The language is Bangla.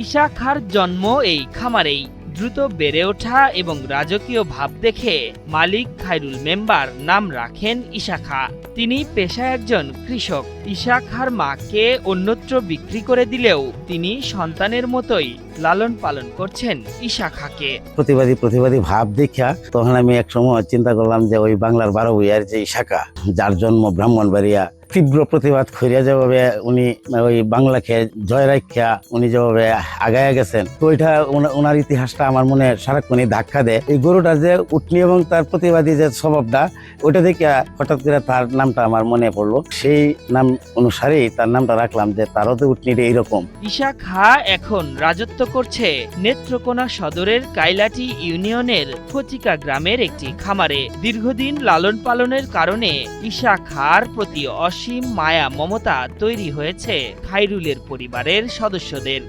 ঈশা খাঁর জন্ম এই খামারেই। দ্রুত বেড়ে ওঠা এবং রাজকীয় ভাব দেখে মালিক খায়রুল মেম্বার নাম রাখেন ঈশা খাঁ। তিনি পেশায় একজন কৃষক। ঈশা খাঁর মাকে অন্যত্র বিক্রি করে দিলেও তিনি সন্তানের মতোই লালন পালন করছেন ঈশা খাঁকে। প্রতিবাদী ভাব দেখা তখন আমি এক সময় চিন্তা করলাম যে ওই বাংলার 12 ভূঁইয়ার যে ঈশা খাঁ, যার জন্ম ব্রাহ্মণবাড়িয়া, তীব্র প্রতিবাদ করিয়া যেভাবে উনি ওই বাংলাকে জয় রাখিয়া উনি যেভাবে আগায়া গেছেন, তো ওইটা ওনার ইতিহাসটা আমার মনে সারাক্ষণই ধাক্কা দেয়। এই গরুটা যে উটনি এবং তার প্রতিবাদী যে স্বভাবটা, ওইটা দেখে হঠাৎ করে তার নামটা আমার মনে পড়লো। সেই নাম অনুসারেই তার নামটা রাখলাম, যে তারও তো উটনিটা এইরকম। ঈশা খাঁ এখন রাজত্ব করছে নেত্রকোনা সদরের কাইলাটি ইউনিয়নের ফচিকা গ্রামের একটি খামারে। দীর্ঘদিন লালন পালনের কারণে ঈশা খাঁর প্রতি অসীম মায়া মমতা তৈরি হয়েছে খায়রুলের পরিবারের সদস্যদের।